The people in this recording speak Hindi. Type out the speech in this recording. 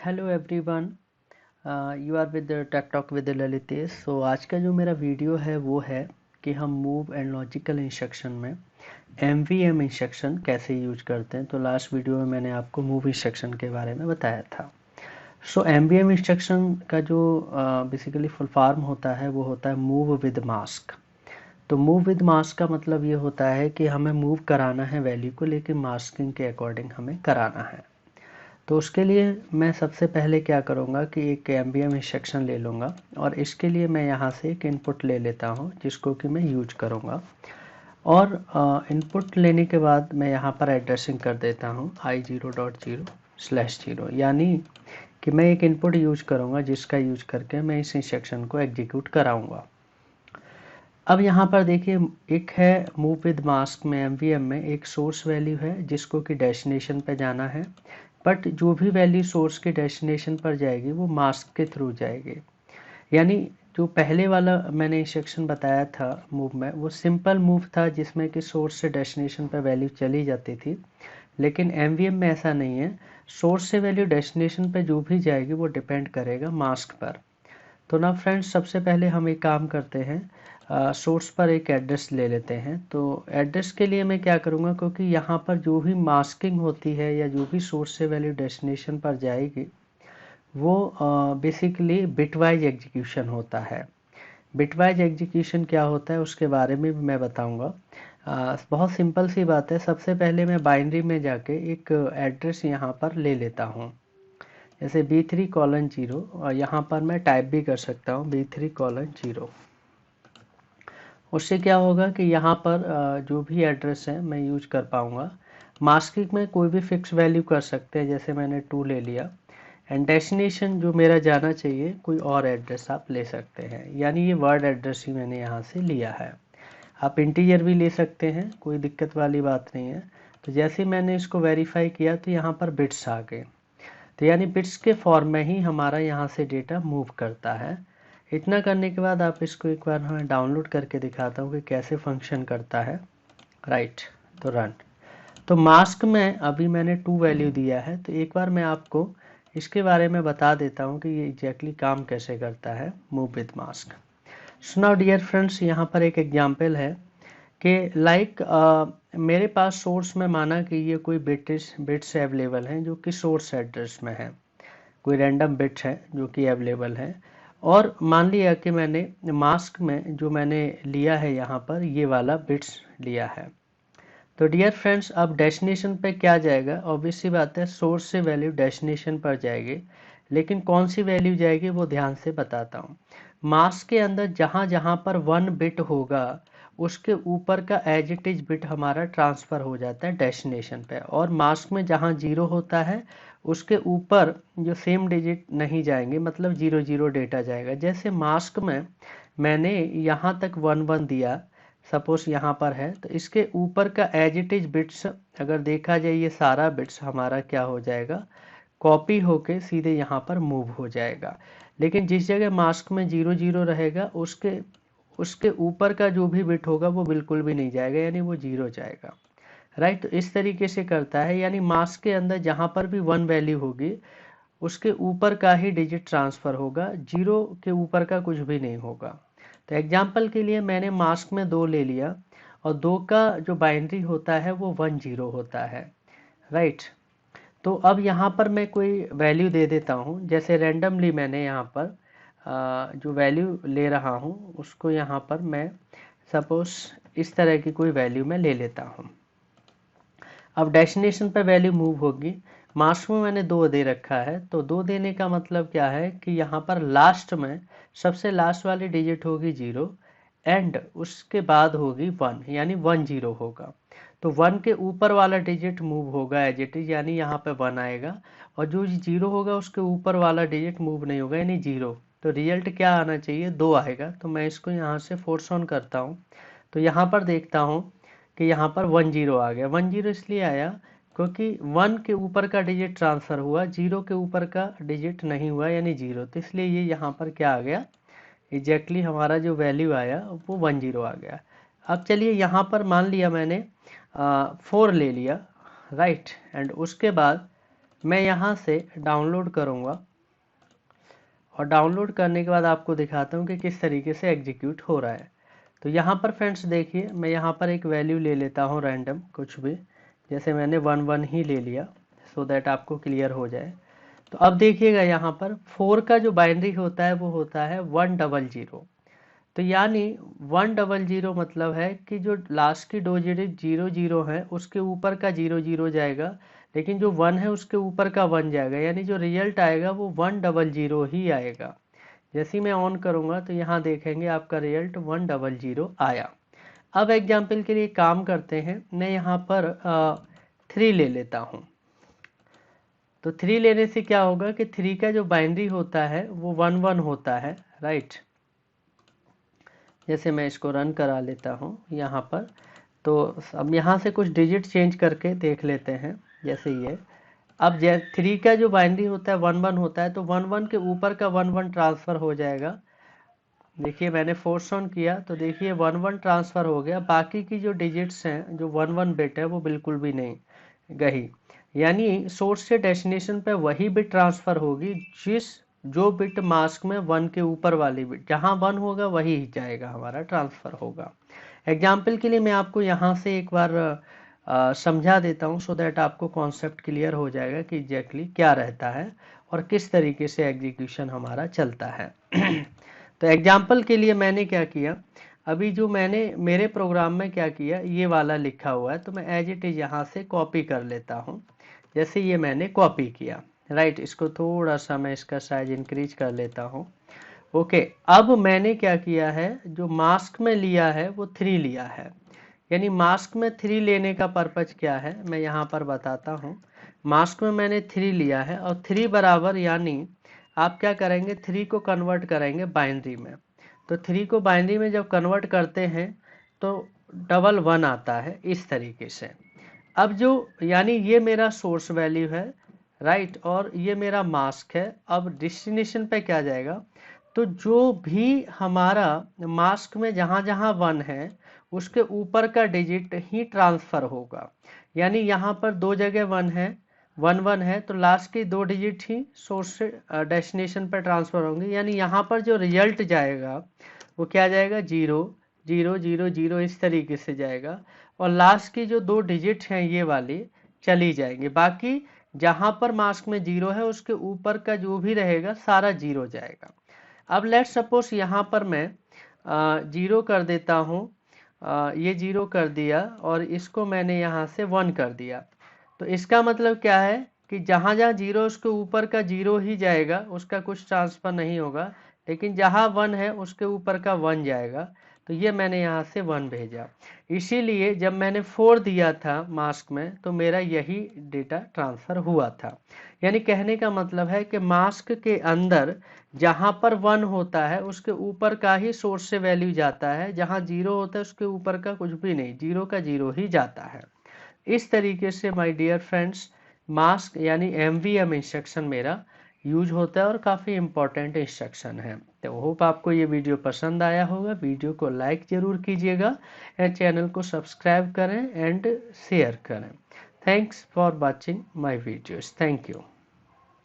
Hello everyone, you are with tech talk with Lalitesh. So आज का जो मेरा वीडियो है वो है कि हम मूव एंड लॉजिकल इंस्ट्रक्शन में एमवीएम इंस्ट्रक्शन कैसे यूज करते हैं। तो लास्ट वीडियो में मैंने आपको मूव इंस्ट्रक्शन के बारे में बताया था। सो एमवीएम इंस्ट्रक्शन का जो बेसिकली फुल फॉर्म होता है वो होता है मूव विद मास्क। तो मूव विद मास्क का मतलब ये होता है कि हमें मूव कराना है वैल्यू को, लेकिन मास्किंग के अकॉर्डिंग हमें कराना है। तो उसके लिए मैं सबसे पहले क्या करूँगा कि एक एमवीएम इंस्ट्रक्शन ले लूँगा और इसके लिए मैं यहाँ से एक इनपुट ले लेता हूँ जिसको कि मैं यूज करूँगा। और इनपुट लेने के बाद मैं यहाँ पर एड्रेसिंग कर देता हूँ i0.0/0, यानी कि मैं एक इनपुट यूज करूँगा जिसका यूज करके मैं इस इंस्ट्रक्शन को एग्जीक्यूट कराऊँगा। अब यहाँ पर देखिए, एक है मूव विद मास्क में एमवीएम में एक सोर्स वैल्यू है जिसको कि डेस्टिनेशन पे जाना है, बट जो भी वैल्यू सोर्स के डेस्टिनेशन पर जाएगी वो मास्क के थ्रू जाएगी। यानी जो पहले वाला मैंने इंस्ट्रक्शन बताया था मूव में, वो सिंपल मूव था जिसमें कि सोर्स से डेस्टिनेशन पर वैल्यू चली जाती थी, लेकिन एमवीएम में ऐसा नहीं है। सोर्स से वैल्यू डेस्टिनेशन पर जो भी जाएगी वो डिपेंड करेगा मास्क पर। तो ना फ्रेंड्स, सबसे पहले हम एक काम करते हैं, सोर्स पर एक एड्रेस ले लेते हैं। तो एड्रेस के लिए मैं क्या करूँगा, क्योंकि यहाँ पर जो भी मास्किंग होती है या जो भी सोर्स से वैल्यू डेस्टिनेशन पर जाएगी वो बेसिकली बिटवाइज एग्जीक्यूशन होता है। बिटवाइज एग्जीक्यूशन क्या होता है उसके बारे में भी मैं बताऊंगा। बहुत सिंपल सी बात है। सबसे पहले मैं बाइनरी में जाके एक एड्रेस यहाँ पर ले लेता हूँ, जैसे B3:0, और यहाँ पर मैं टाइप भी कर सकता हूँ B3:0। उससे क्या होगा कि यहाँ पर जो भी एड्रेस है मैं यूज कर पाऊँगा। मास्किंग में कोई भी फिक्स वैल्यू कर सकते हैं, जैसे मैंने 2 ले लिया। एंड डेस्टिनेशन जो मेरा जाना चाहिए कोई और एड्रेस आप ले सकते हैं, यानी ये वर्ड एड्रेस ही मैंने यहाँ से लिया है। आप इंटीजर भी ले सकते हैं, कोई दिक्कत वाली बात नहीं है। तो जैसे मैंने इसको वेरीफाई किया तो यहाँ पर बिट्स आ गए। तो यानी बिट्स के फॉर्म में ही हमारा यहाँ से डेटा मूव करता है। इतना करने के बाद आप इसको एक बार मैं डाउनलोड करके दिखाता हूँ कि कैसे फंक्शन करता है। राइट, तो रन। तो मास्क में अभी मैंने 2 वैल्यू दिया है, तो एक बार मैं आपको इसके बारे में बता देता हूँ कि ये एग्जैक्टली काम कैसे करता है move with mask. So now dear friends, यहाँ पर एक एग्जांपल है कि मेरे पास सोर्स में माना कि ये कोई बिट्स अवेलेबल हैं जो कि सोर्स एड्रेस में है, कोई रैंडम बिट्स है जो कि अवेलेबल है। और मान लिया कि मैंने मास्क में जो मैंने लिया है यहाँ पर ये वाला बिट्स लिया है। तो डियर फ्रेंड्स, अब डेस्टिनेशन पे क्या जाएगा, ऑब्वियस सी बात है सोर्स से वैल्यू डेस्टिनेशन पर जाएगी, लेकिन कौन सी वैल्यू जाएगी वो ध्यान से बताता हूँ। मास्क के अंदर जहाँ जहाँ पर 1 बिट होगा उसके ऊपर का एज इट इज बिट हमारा ट्रांसफ़र हो जाता है डेस्टिनेशन पे, और मास्क में जहाँ 0 होता है उसके ऊपर जो सेम डिजिट नहीं जाएंगे, मतलब 0 0 डेटा जाएगा। जैसे मास्क में मैंने यहाँ तक 1 1 दिया, सपोज यहाँ पर है, तो इसके ऊपर का एज इट इज बिट्स अगर देखा जाए ये सारा बिट्स हमारा क्या हो जाएगा, कॉपी होके सीधे यहाँ पर मूव हो जाएगा। लेकिन जिस जगह मास्क में 0 0 रहेगा उसके उसके ऊपर का जो भी बिट होगा वो बिल्कुल भी नहीं जाएगा, यानी वो 0 जाएगा। राइट, तो इस तरीके से करता है, यानी मास्क के अंदर जहाँ पर भी 1 वैल्यू होगी उसके ऊपर का ही डिजिट ट्रांसफ़र होगा, 0 के ऊपर का कुछ भी नहीं होगा। तो एग्जाम्पल के लिए मैंने मास्क में 2 ले लिया और 2 का जो बाइनरी होता है वो 1 0 होता है। राइट, तो अब यहाँ पर मैं कोई वैल्यू दे देता हूँ, जैसे रैंडमली मैंने यहाँ पर जो वैल्यू ले रहा हूँ उसको यहाँ पर मैं सपोज इस तरह की कोई वैल्यू मैं ले लेता हूँ। अब डेस्टिनेशन पे वैल्यू मूव होगी। मास्क में मैंने 2 दे रखा है, तो 2 देने का मतलब क्या है कि यहाँ पर लास्ट में सबसे लास्ट वाली डिजिट होगी 0 एंड उसके बाद होगी 1, यानी 1 0 होगा। तो 1 के ऊपर वाला डिजिट मूव होगा एज इट इज, यानी यहाँ पे 1 आएगा, और जो 0 होगा उसके ऊपर वाला डिजिट मूव नहीं होगा, यानी 0। तो रिजल्ट क्या आना चाहिए, 2 आएगा। तो मैं इसको यहाँ से फोर्स ऑन करता हूँ, तो यहाँ पर देखता हूँ कि यहाँ पर 1 0 आ गया। 1 0 इसलिए आया क्योंकि 1 के ऊपर का डिजिट ट्रांसफ़र हुआ, 0 के ऊपर का डिजिट नहीं हुआ, यानी 0। तो इसलिए ये यहाँ पर क्या आ गया, एग्जैक्टली हमारा जो वैल्यू आया वो 1 0 आ गया। अब चलिए यहाँ पर मान लिया मैंने 4 ले लिया। राइट, एंड उसके बाद मैं यहाँ से डाउनलोड करूँगा और डाउनलोड करने के बाद आपको दिखाता हूँ कि किस तरीके से एग्जीक्यूट हो रहा है। तो यहाँ पर फ्रेंड्स देखिए, मैं यहाँ पर एक वैल्यू ले लेता हूँ रैंडम कुछ भी, जैसे मैंने 1 1 ही ले लिया सो दैट आपको क्लियर हो जाए। तो अब देखिएगा यहाँ पर 4 का जो बाइनरी होता है वो होता है 100। तो यानी 100 मतलब है कि जो लास्ट की 2 डिजिट 00 है उसके ऊपर का 00 जाएगा, लेकिन जो 1 है उसके ऊपर का 1 जाएगा, यानी जो रिजल्ट आएगा वो 100 ही आएगा। जैसे ही मैं ऑन करूँगा तो यहाँ देखेंगे आपका रिजल्ट 100 आया। अब एग्जाम्पल के लिए काम करते हैं, मैं यहाँ पर 3 ले लेता हूँ। तो 3 लेने से क्या होगा कि 3 का जो बाइनरी होता है वो 1 1 होता है, राइट। जैसे मैं इसको रन करा लेता हूँ यहाँ पर, तो अब यहाँ से कुछ डिजिट चेंज करके देख लेते हैं। जैसे ये अब 3 का जो बाइनरी होता है 1 1 होता है, तो 1 1 के ऊपर का 1 1 ट्रांसफ़र हो जाएगा। देखिए मैंने फोर्स ऑन किया तो देखिए 1 1 ट्रांसफ़र हो गया, बाकी की जो डिजिट्स हैं जो 1 1 बिट है वो बिल्कुल भी नहीं गई। यानी सोर्स से डेस्टिनेशन पे वही बिट ट्रांसफ़र होगी जो बिट मास्क में 1 के ऊपर वाली बिट, जहाँ 1 होगा वही जाएगा, हमारा ट्रांसफ़र होगा। एग्जाम्पल के लिए मैं आपको यहाँ से एक बार समझा देता हूँ सो दैट आपको कॉन्सेप्ट क्लियर हो जाएगा कि एग्जैक्टली क्या रहता है और किस तरीके से एग्जीक्यूशन हमारा चलता है। तो एग्जाम्पल के लिए मैंने क्या किया, अभी जो मैंने मेरे प्रोग्राम में क्या किया, ये वाला लिखा हुआ है तो मैं एज इट इज यहाँ से कॉपी कर लेता हूँ। जैसे ये मैंने कॉपी किया, राइट। इसको थोड़ा सा मैं इसका साइज इंक्रीज कर लेता हूँ। ओके, अब मैंने क्या किया है, जो मास्क में लिया है वो 3 लिया है। यानी मास्क में 3 लेने का पर्पज क्या है मैं यहाँ पर बताता हूँ। मास्क में मैंने 3 लिया है और 3 बराबर, यानी आप क्या करेंगे, 3 को कन्वर्ट करेंगे बाइनरी में। तो 3 को बाइनरी में जब कन्वर्ट करते हैं तो 1 आता है इस तरीके से। अब जो यानी ये मेरा सोर्स वैल्यू है, राइट, और ये मेरा मास्क है। अब डेस्टिनेशन पे क्या जाएगा, तो जो भी हमारा मास्क में जहाँ जहाँ 1 है उसके ऊपर का डिजिट ही ट्रांसफ़र होगा। यानी यहाँ पर 2 जगह 1 है, 1 1 है, तो लास्ट की 2 डिजिट ही सोर्स से डेस्टिनेशन पर ट्रांसफ़र होंगे। यानी यहाँ पर जो रिजल्ट जाएगा वो क्या जाएगा, 0 0 0 0 इस तरीके से जाएगा। और लास्ट की जो 2 डिजिट हैं ये वाली चली जाएंगी, बाकी जहाँ पर मास्क में 0 है उसके ऊपर का जो भी रहेगा सारा 0 जाएगा। अब लेट सपोज यहाँ पर मैं 0 कर देता हूँ, ये 0 कर दिया और इसको मैंने यहाँ से 1 कर दिया। तो इसका मतलब क्या है कि जहाँ जहाँ 0 उसके ऊपर का 0 ही जाएगा, उसका कुछ ट्रांसफ़र नहीं होगा, लेकिन जहाँ 1 है उसके ऊपर का 1 जाएगा। तो ये मैंने यहाँ से 1 भेजा। इसीलिए जब मैंने 4 दिया था मास्क में तो मेरा यही डेटा ट्रांसफ़र हुआ था। यानी कहने का मतलब है कि मास्क के अंदर जहाँ पर 1 होता है उसके ऊपर का ही सोर्स से वैल्यू जाता है, जहाँ 0 होता है उसके ऊपर का कुछ भी नहीं, 0 का 0 ही जाता है। इस तरीके से माय डियर फ्रेंड्स मास्क यानी एमवीएम इंस्ट्रक्शन मेरा यूज होता है और काफ़ी इम्पोर्टेंट इंस्ट्रक्शन है। तो होप आपको ये वीडियो पसंद आया होगा। वीडियो को लाइक ज़रूर कीजिएगा एंड चैनल को सब्सक्राइब करें एंड शेयर करें। Thanks for watching my videos. Thank you.